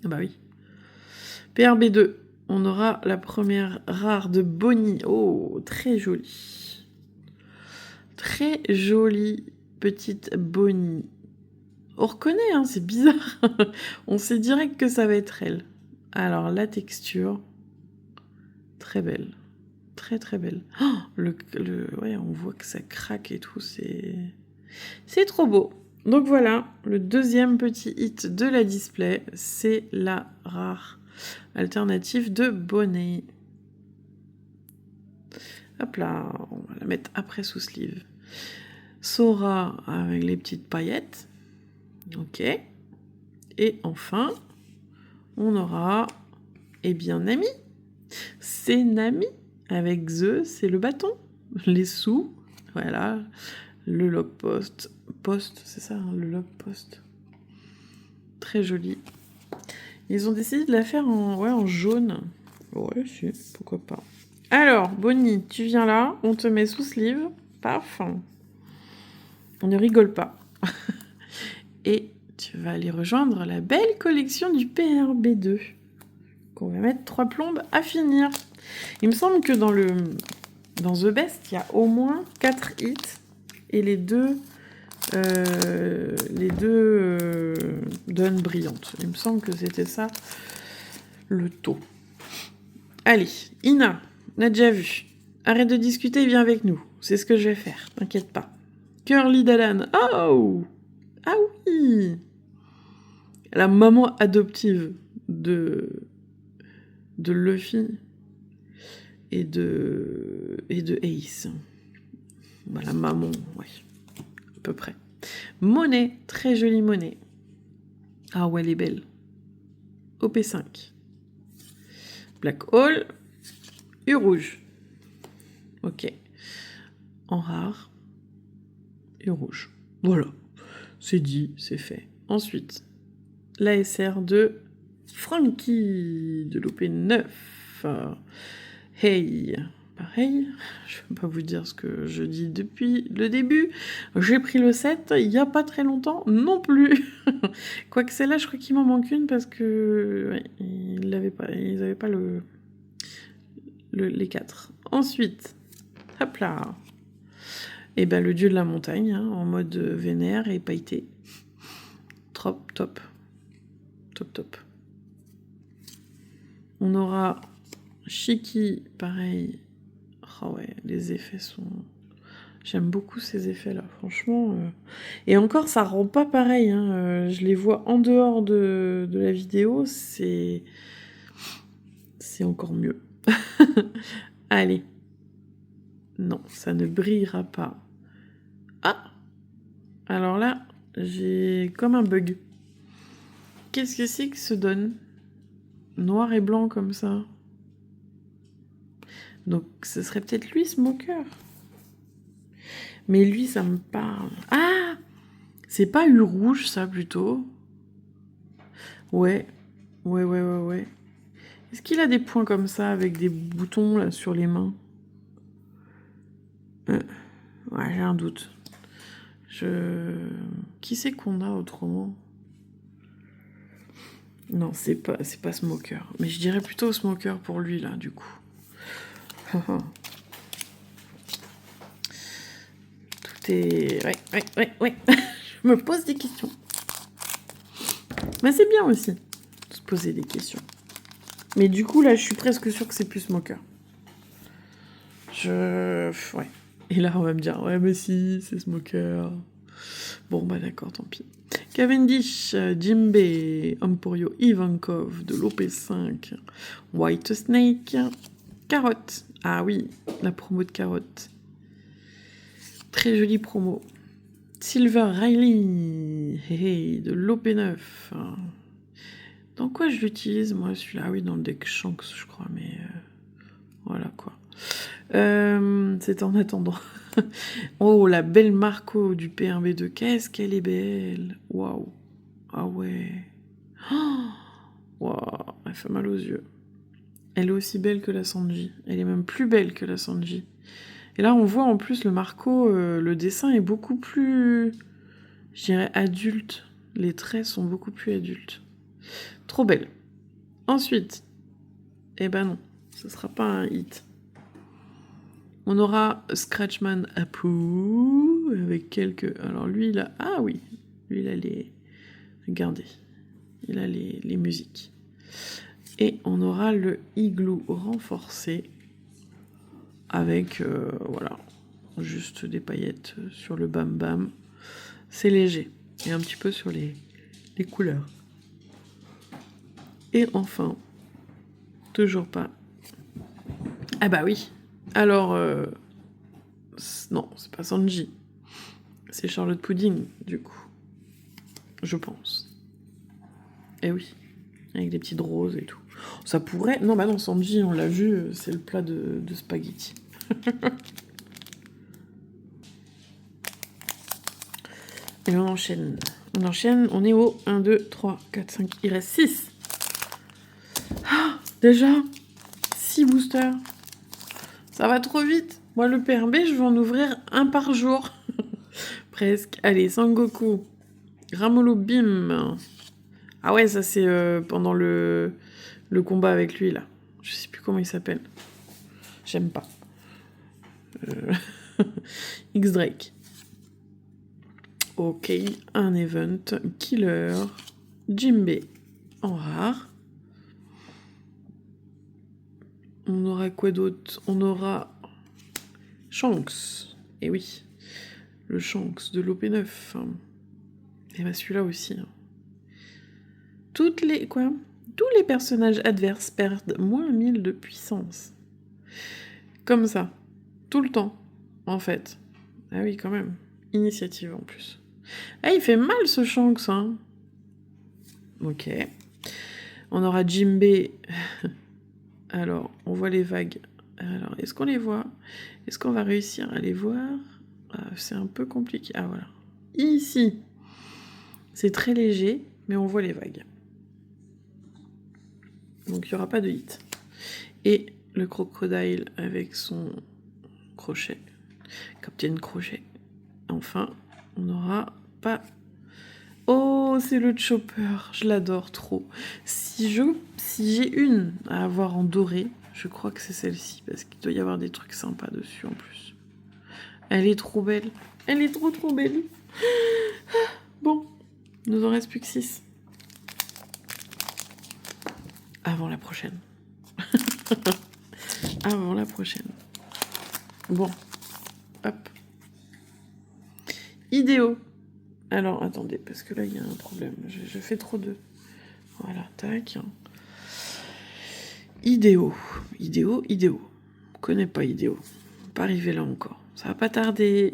Speaker 1: Ah bah oui. PRB2. On aura la première rare de Bonnie. Oh, très jolie. Très jolie petite Bonnie. On reconnaît, hein, c'est bizarre. On sait direct que ça va être elle. Alors, la texture, très belle. Très, très belle. Oh, ouais, on voit que ça craque et tout, c'est trop beau. Donc voilà, le deuxième petit hit de la display, c'est la rare alternative de Bonnie. Hop là, on va la mettre après sous sleeve. Sora avec les petites paillettes. Ok. Et enfin, on aura, eh bien, Nami. C'est Nami avec c'est le bâton. Les sous, voilà. Le log post. Post, c'est ça, hein, le log post. Très joli. Ils ont décidé de la faire en jaune. Ouais, si, pourquoi pas. Alors, Bonnie, tu viens là, on te met sous sleeve. Paf. On ne rigole pas. Et tu vas aller rejoindre la belle collection du PRB2. Qu'on va mettre 3 plombes à finir. Il me semble que dans The Best, il y a au moins 4 hits. Et les deux donnes brillantes. Il me semble que c'était ça le taux. Allez, Ina, on a déjà vu. Arrête de discuter, viens avec nous. C'est ce que je vais faire, t'inquiète pas. Curly Dalan, oh! Ah oui! La maman adoptive de Luffy et de Ace. Voilà, maman, oui, à peu près. Monnaie, très jolie monnaie. Ah ouais, elle est belle. OP5. Black Hole. U rouge. Ok. En rare. U rouge. Voilà. C'est dit, c'est fait. Ensuite, l'ASR de Frankie de l'OP9. Hey. Pareil, je ne vais pas vous dire ce que je dis depuis le début. J'ai pris le 7 il n'y a pas très longtemps non plus. Quoique celle-là, je crois qu'il m'en manque une parce que ouais, ils n'avaient pas les 4. Ensuite, hop là. Et ben le dieu de la montagne, hein, en mode vénère et pailleté. Top, top. Top, top. On aura Shiki, pareil. Ah ouais, les effets sont... J'aime beaucoup ces effets-là, franchement. Et encore, ça rend pas pareil. Hein. Je les vois en dehors de la vidéo, c'est encore mieux. Allez. Non, ça ne brillera pas. Ah! Alors là, j'ai comme un bug. Qu'est-ce que c'est que se donne? Noir et blanc comme ça. Donc, ce serait peut-être lui, Smoker. Mais lui, ça me parle. Ah! C'est pas U rouge, ça, plutôt? Ouais. Ouais. Est-ce qu'il a des points comme ça, avec des boutons, là, sur les mains? Ouais, j'ai un doute. Qui c'est qu'on a, autrement? Non, c'est pas Smoker. Mais je dirais plutôt Smoker pour lui, là, du coup. Tout est... Ouais. Je me pose des questions. Mais c'est bien aussi, de se poser des questions. Mais du coup, là, je suis presque sûre que c'est plus Smoker. Ouais. Et là, on va me dire, ouais, mais si, c'est Smoker. Bon, bah d'accord, tant pis. Cavendish, Jimbe, Emporio, Ivankov, de l'OP5, White Snake, Carotte. Ah oui, la promo de Carotte. Très jolie promo. Silver Riley, hey, de l'OP9. Dans quoi je l'utilise, moi, celui-là? Oui, dans le deck Shanks, je crois, mais... voilà, quoi. C'est en attendant. Oh, la belle Marco du P1B2. Qu'est-ce qu'elle est belle. Waouh. Ah ouais. Waouh, elle fait mal aux yeux. Elle est aussi belle que la Sanji. Elle est même plus belle que la Sanji. Et là, on voit en plus le Marco, le dessin est beaucoup plus, je dirais, adulte. Les traits sont beaucoup plus adultes. Trop belle. Ensuite, eh ben non, ce sera pas un hit. On aura Scratchman Apu avec quelques... Alors lui, il a... Ah oui, lui, il a les... Regardez, il a les musiques. Et on aura le Igloo renforcé avec, voilà, juste des paillettes sur le Bam Bam. C'est léger. Et un petit peu sur les couleurs. Et enfin, toujours pas... Ah bah oui. Alors, non, c'est pas Sanji. C'est Charlotte Pudding, du coup. Je pense. Eh oui. Avec des petites roses et tout. Ça pourrait... Non, bah non, Sanji, on l'a vu, c'est le plat de spaghetti. Et on enchaîne. On est au 1, 2, 3, 4, 5. Il reste 6. Ah, déjà 6 boosters. Ça va trop vite. Moi, le PRB, je vais en ouvrir un par jour. Presque. Allez, Sangoku. Ramolo Bim. Ah ouais, ça c'est pendant le combat avec lui, là. Je sais plus comment il s'appelle. J'aime pas. X-Drake. Ok, un event. Killer. Jimbe. En rare. On aura quoi d'autre? On aura Shanks. Et oui, le Shanks de l'OP9. Et bah celui-là aussi. Tous les personnages adverses perdent moins 1000 de puissance. Comme ça. Tout le temps, en fait. Ah oui, quand même. Initiative, en plus. Ah, il fait mal, ce Shanks, hein. Ok. On aura Jimbei. Alors, on voit les vagues. Alors, est-ce qu'on les voit? Est-ce qu'on va réussir à les voir? C'est un peu compliqué. Ah, voilà. Ici. C'est très léger, mais on voit les vagues. Donc, il n'y aura pas de hit. Et le crocodile avec son crochet. Captain Crochet. Enfin, on n'aura pas... Oh, c'est le chopper. Je l'adore trop. Si j'ai une à avoir en doré, je crois que c'est celle-ci, parce qu'il doit y avoir des trucs sympas dessus en plus. Elle est trop belle. Elle est trop belle. Bon, il nous en reste plus que 6. Avant la prochaine. Avant la prochaine. Bon, hop. Idéo. Alors, attendez, parce que là, il y a un problème. Je fais trop de... Voilà, tac. Idéo. On connaît pas Idéo. Pas arrivé là encore. Ça va pas tarder.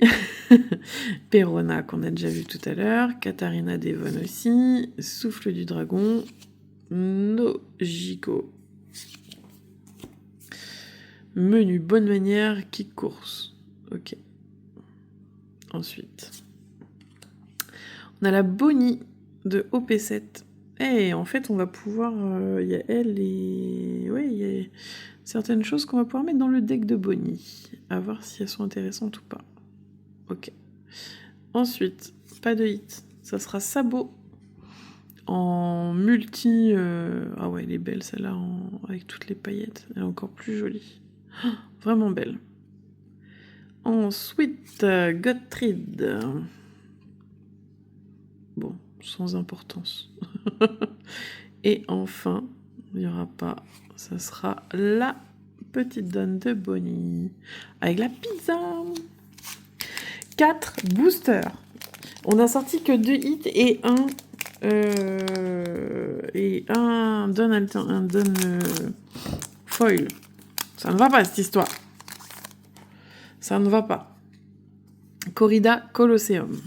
Speaker 1: Perona, qu'on a déjà vu tout à l'heure. Katarina Devon aussi. Souffle du dragon. Nojiko. Menu bonne manière, kick course. Ok. Ensuite, on a la Bonnie de OP7. Et en fait, on va pouvoir... Il y a elle et... Ouais, il y a certaines choses qu'on va pouvoir mettre dans le deck de Bonnie. À voir si elles sont intéressantes ou pas. Ok. Ensuite, pas de hit. Ça sera Sabot. En multi... Ah ouais, elle est belle celle-là, avec toutes les paillettes. Elle est encore plus jolie. Vraiment belle. Ensuite, Gottfried. Bon, sans importance. Et enfin, il n'y aura pas, ça sera la petite donne de Bonnie. Avec la pizza. 4 boosters. On a sorti que 2 hits et un don foil. Ça ne va pas cette histoire. Ça ne va pas. Corrida Colosseum.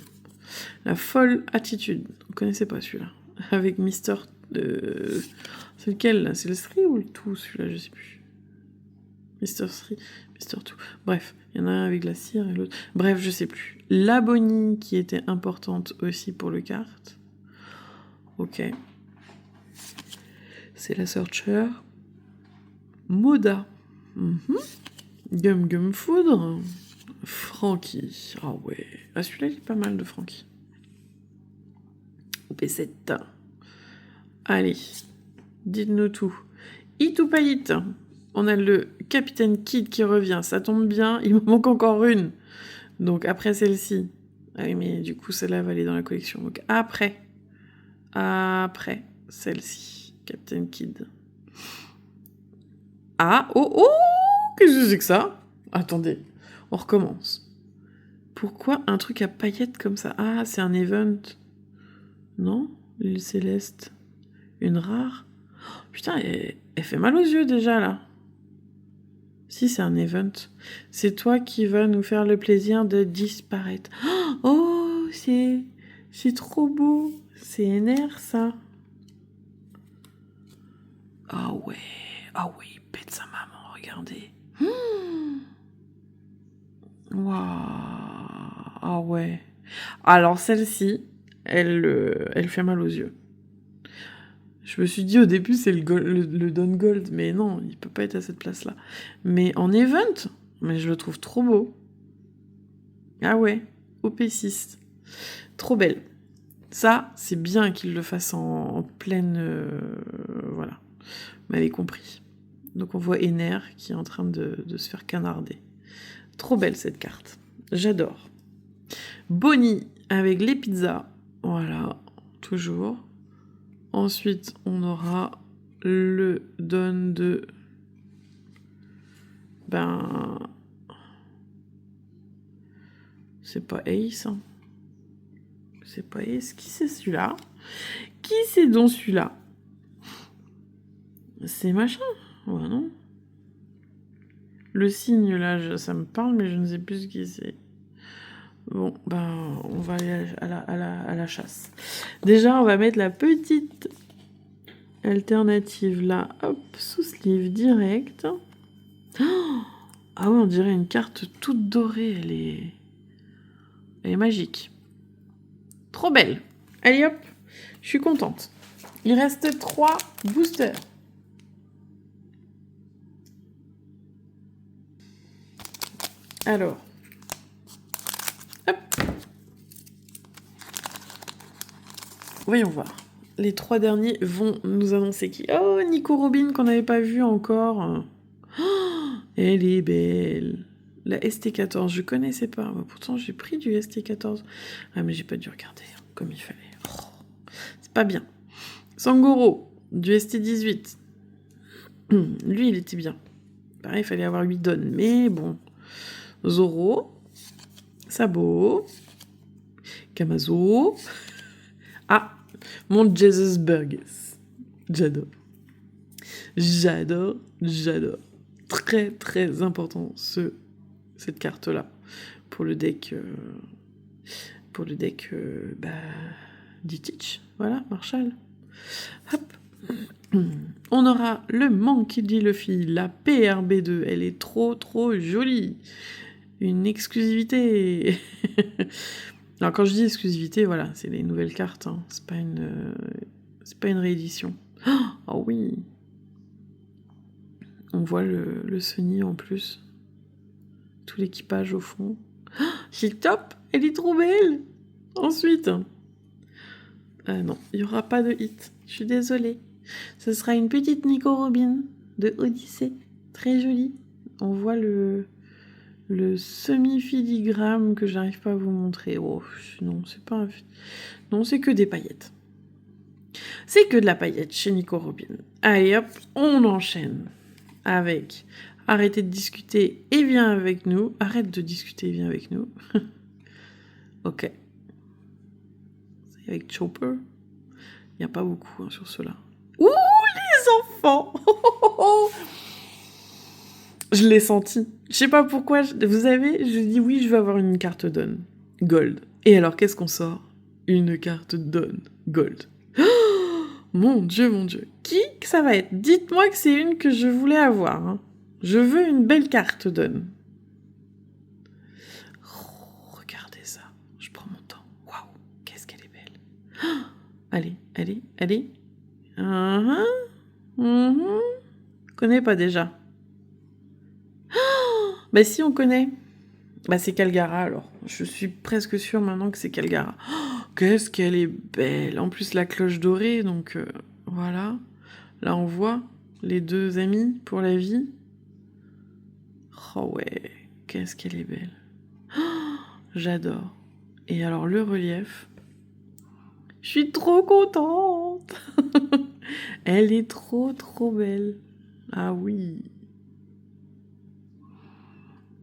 Speaker 1: La folle attitude. Vous connaissez pas celui-là. Avec Mister... C'est lequel là? C'est le Sri ou le tout celui-là? Je sais plus. Mister Sri, Mister tout. Bref, il y en a un avec la cire et l'autre. Bref, je sais plus. La Bonnie qui était importante aussi pour le kart. Ok. C'est la Searcher. Moda. Gum Gum Foudre. Frankie. Ah ouais. Ah celui-là il est pas mal de Frankie. P7. Allez. Dites-nous tout. Hit ou pas hit? On a le Capitaine Kidd qui revient. Ça tombe bien. Il me manque encore une. Donc après celle-ci. Ah oui, mais du coup, celle-là va aller dans la collection. Donc après celle-ci. Capitaine Kidd. Ah, oh, qu'est-ce que c'est que ça? Attendez, on recommence. Pourquoi un truc à paillettes comme ça? Ah, c'est un event. Non? L'île céleste. Une rare? Oh, putain, elle fait mal aux yeux déjà, là. Si, c'est un event. C'est toi qui vas nous faire le plaisir de disparaître. Oh, c'est trop beau. C'est NR, ça. Ah ouais, il pète sa maman, regardez. Waouh. Ah ouais. Alors celle-ci, elle fait mal aux yeux. Je me suis dit au début c'est le Don Gold, mais non, il peut pas être à cette place-là. Mais en event, mais je le trouve trop beau. Ah ouais, OP6. Trop belle. Ça, c'est bien qu'il le fasse en pleine... voilà, vous m'avez compris. Donc on voit Ener qui est en train de se faire canarder. Trop belle cette carte. J'adore. Bonnie avec les pizzas. Voilà, toujours. Ensuite, on aura le don de... C'est pas Ace. Hein. C'est pas Ace. Qui c'est celui-là? Qui c'est donc celui-là? C'est machin. Ouais, non? Le signe, là, ça me parle, mais je ne sais plus ce qui c'est. Bon, on va aller à la chasse. Déjà, on va mettre la petite Alternative là, hop, sous sleeve direct. Oh, ah ouais, on dirait une carte toute dorée, elle est magique. Trop belle. Allez hop, je suis contente. Il reste 3 boosters. Alors, hop. Voyons voir. Les 3 derniers vont nous annoncer qui. Oh, Nico Robin qu'on n'avait pas vu encore. Oh, elle est belle. La ST14, je connaissais pas. Pourtant, j'ai pris du ST14. Ah, mais j'ai pas dû regarder comme il fallait. Oh, c'est pas bien. Sangoro, du ST18. Lui, il était bien. Pareil, il fallait avoir 8 donnes. Mais bon. Zoro. Sabo. Kamazo. Ah, mon Jesus Burgess. J'adore. J'adore. Très, très important, cette carte-là. Pour le deck... d'Itich. Voilà, Marshall. Hop. On aura le Monkey D. Luffy, la PRB2. Elle est trop, trop jolie. Une exclusivité. Alors, quand je dis exclusivité, voilà, c'est les nouvelles cartes. Hein. C'est pas une réédition. Oh oui. On voit le Sunny en plus. Tout l'équipage au fond. C'est top. Elle est trop belle. Ensuite. Non, il n'y aura pas de hit. Je suis désolée. Ce sera une petite Nico Robin de Odyssée. Très jolie. On voit le semi-filigrane que j'arrive pas à vous montrer. Oh, non, c'est pas un... Non, c'est que des paillettes. C'est que de la paillette chez Nico Robin. Allez hop, on enchaîne avec arrêtez de discuter et viens avec nous. Arrête de discuter et viens avec nous. Ok. C'est avec Chopper. Il n'y a pas beaucoup hein, sur cela. Ouh, les enfants. Je l'ai senti. Je sais pas pourquoi. Vous savez, je dis oui, je veux avoir une carte Dawn Gold. Et alors, qu'est-ce qu'on sort? Une carte Dawn Gold. Oh, mon Dieu. Qui que ça va être? Dites-moi que c'est une que je voulais avoir. Hein. Je veux une belle carte Dawn. Oh, regardez ça. Je prends mon temps. Waouh, qu'est-ce qu'elle est belle. Oh, allez. Connais pas déjà. Bah si, on connaît. Bah c'est Calgara alors. Je suis presque sûre maintenant que c'est Calgara. Oh, qu'est-ce qu'elle est belle. En plus la cloche dorée, donc voilà. Là on voit les 2 amis pour la vie. Oh ouais, qu'est-ce qu'elle est belle. Oh, j'adore. Et alors le relief. Je suis trop contente. Elle est trop trop belle. Ah oui.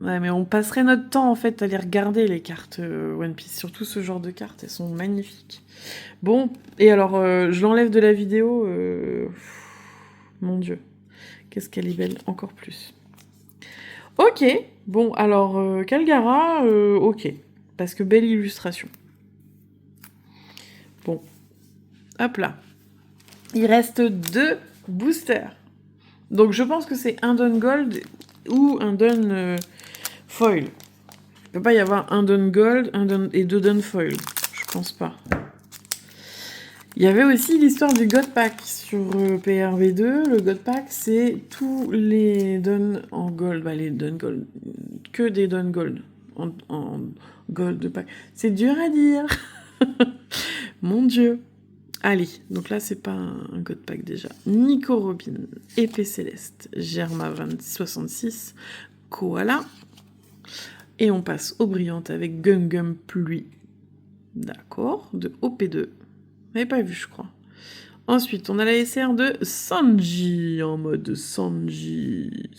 Speaker 1: Ouais, mais on passerait notre temps, en fait, à les regarder, les cartes One Piece. Surtout ce genre de cartes, elles sont magnifiques. Bon, et alors, je l'enlève de la vidéo. Mon Dieu, qu'est-ce qu'elle est belle, encore plus. Ok, bon, alors, Calgara, ok. Parce que belle illustration. Bon, hop là. Il reste 2 boosters. Donc, je pense que c'est un Dawn Gold ou un Dawn... foil. Il peut pas y avoir un Dawn Gold et 2 Dawn Foil. Je pense pas. Il y avait aussi l'histoire du God Pack sur PRV2. Le God Pack, c'est tous les Dawn en Gold. Bah, les Dawn Gold. Que des Dawn Gold. En Gold Pack. C'est dur à dire. Mon Dieu. Allez, donc là, c'est pas un God Pack déjà. Nico Robin, Épée Céleste, Germa 2066, Koala. Et on passe aux brillantes avec Gum Pluie. D'accord, de OP2. Vous n'avez pas vu, je crois. Ensuite, on a la SR de Sanji, en mode Sanji.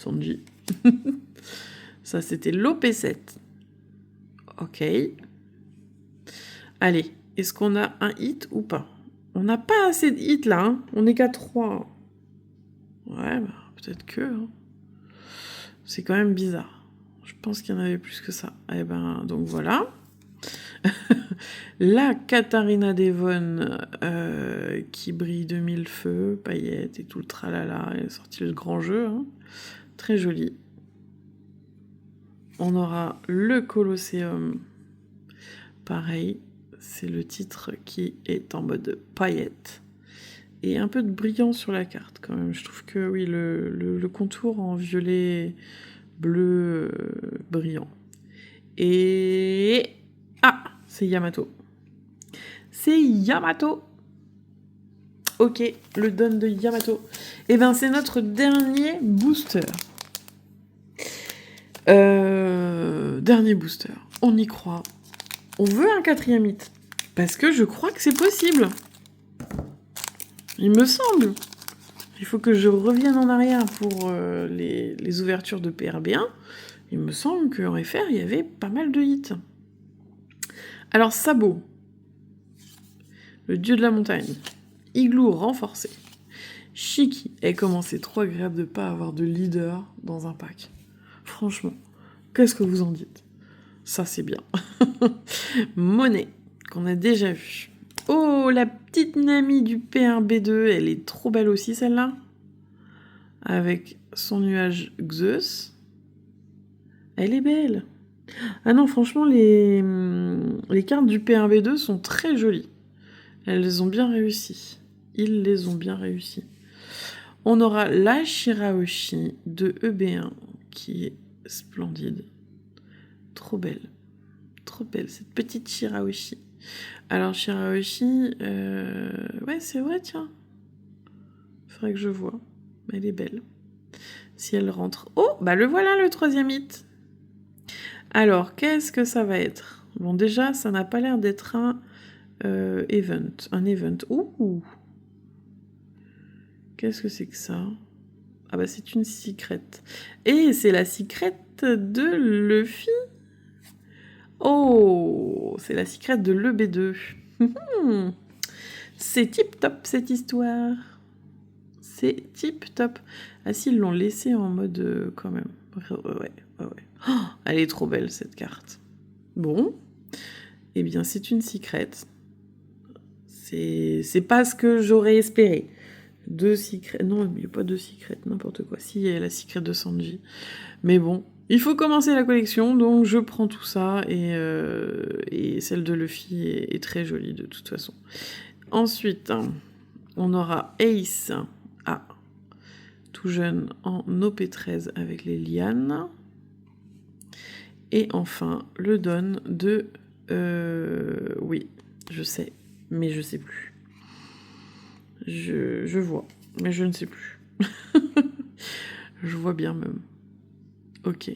Speaker 1: Ça, c'était l'OP7. Ok. Allez, est-ce qu'on a un hit ou pas? On n'a pas assez de hits, là. Hein. On n'est qu'à 3. Ouais, bah, peut-être que... Hein. C'est quand même bizarre. Je pense qu'il y en avait plus que ça. Eh ben, donc voilà. La Katharina Devon qui brille de mille feux, paillettes et tout le tralala. Elle a sorti le grand jeu. Hein. Très joli. On aura le Colosseum. Pareil, c'est le titre qui est en mode paillettes. Et un peu de brillant sur la carte quand même. Je trouve que oui, le contour en violet bleu brillant. Et... Ah, c'est Yamato. C'est Yamato. Ok, le don de Yamato. Et ben c'est notre dernier booster. Dernier booster. On y croit. On veut un 4e hit. Parce que je crois que c'est possible. Il me semble. Il faut que je revienne en arrière pour les ouvertures de PRB1. Il me semble qu'en FR, il y avait pas mal de hits. Alors, Sabot. Le dieu de la montagne. Igloo renforcé. Shiki. Et comment c'est trop agréable de ne pas avoir de leader dans un pack. Franchement, qu'est-ce que vous en dites? Ça, c'est bien. Monnaie, qu'on a déjà vu. Oh, la petite Nami du PRB2, elle est trop belle aussi, celle-là. Avec son nuage Zeus. Elle est belle. Ah non, franchement, les cartes du PRB2 sont très jolies. Elles les ont bien réussi. Ils les ont bien réussi. On aura la Shirahoshi de EB1, qui est splendide. Trop belle. Trop belle, cette petite Shirahoshi. Alors, Shirahoshi, ouais, c'est vrai, tiens. Faudrait que je vois. Elle est belle. Si elle rentre... Oh, bah le voilà, le 3e hit. Alors, qu'est-ce que ça va être? Bon, déjà, ça n'a pas l'air d'être un event. Un event. Ouh! Qu'est-ce que c'est que ça? Ah bah, c'est une secret. Et c'est la secret de Luffy. Oh, c'est la secret de l'EB2. C'est tip top cette histoire. C'est tip top. Ah si, ils l'ont laissé en mode quand même. Ouais. Oh, elle est trop belle cette carte. Bon, eh bien c'est une secret. C'est pas ce que j'aurais espéré. 2 secrets. Non, il n'y a pas 2 secrets, n'importe quoi. Si, il y a la secret de Sanji. Mais bon, il faut commencer la collection, donc je prends tout ça, et celle de Luffy est très jolie de toute façon. Ensuite, on aura Ace, tout jeune, en OP13 avec les lianes. Et enfin, le don de... oui, je sais, mais je sais plus. Je vois, mais je ne sais plus. Je vois bien même. Ok.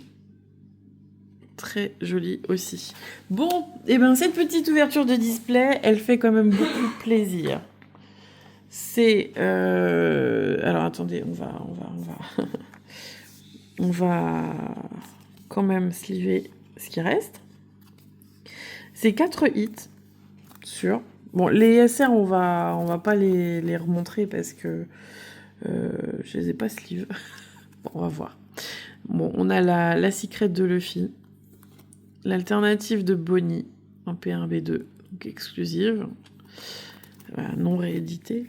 Speaker 1: Très jolie aussi. Bon, et ben cette petite ouverture de display, elle fait quand même beaucoup plaisir. C'est... Alors attendez, on va quand même sliver ce qui reste. C'est 4 hits sur... Bon, les SR, on va pas les remontrer parce que je les ai pas sleeve. Bon, on va voir. Bon, on a la secret de Luffy. L'alternative de Bonnie en PRB2, donc exclusive. Non rééditée.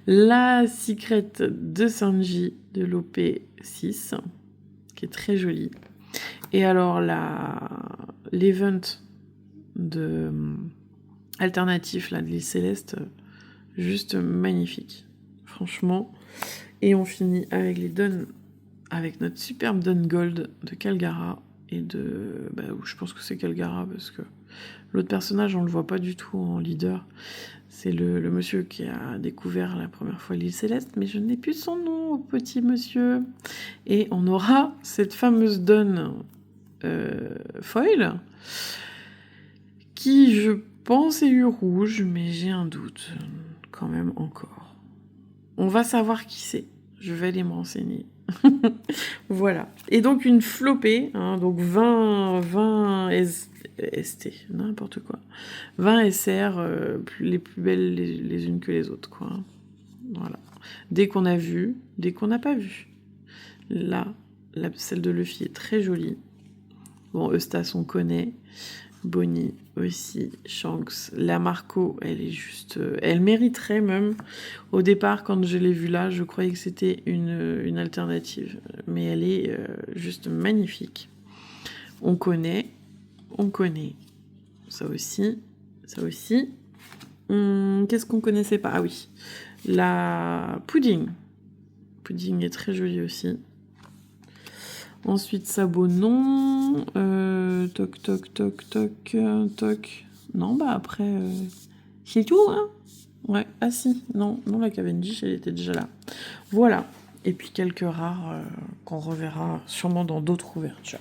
Speaker 1: La secret de Sanji de l'OP6, qui est très jolie. Et alors, l'event de alternatif là, de l'île Céleste, juste magnifique. Franchement. Et on finit avec les dons, avec notre superbe Don Gold de Calgara. Et de... je pense que c'est Calgara, parce que l'autre personnage, on le voit pas du tout en leader. C'est le monsieur qui a découvert la première fois l'île Céleste, mais je n'ai plus son nom, petit monsieur. Et on aura cette fameuse donne foil, qui, je pense, est eu rouge, mais j'ai un doute, quand même, encore. On va savoir qui c'est. Je vais aller me renseigner. Voilà. Et donc une flopée, donc 20 ST, n'importe quoi. 20 SR, les plus belles les unes que les autres, quoi. Voilà. Dès qu'on a vu, dès qu'on n'a pas vu. Là, celle de Luffy est très jolie. Bon, Eustace, on connaît. Bonnie aussi, Shanks. La Marco, elle est juste... elle mériterait même. Au départ, quand je l'ai vue là, je croyais que c'était une alternative. Mais elle est juste magnifique. On connaît. Ça aussi. Qu'est-ce qu'on connaissait pas? Ah oui. La Pudding. Pudding est très jolie aussi. Ensuite, Sabot, non. Toc. Non, bah après, c'est tout, hein. Ouais, ah si, non, la Cavendish, elle était déjà là. Voilà. Et puis quelques rares qu'on reverra sûrement dans d'autres ouvertures.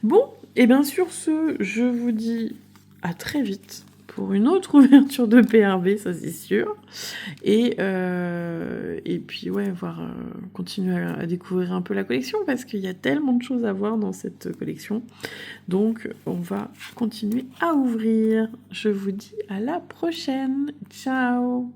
Speaker 1: Bon, et bien sur ce, je vous dis à très vite pour une autre ouverture de PRB, ça c'est sûr. Et puis ouais, continuer à découvrir un peu la collection parce qu'il y a tellement de choses à voir dans cette collection. Donc on va continuer à ouvrir. Je vous dis à la prochaine. Ciao!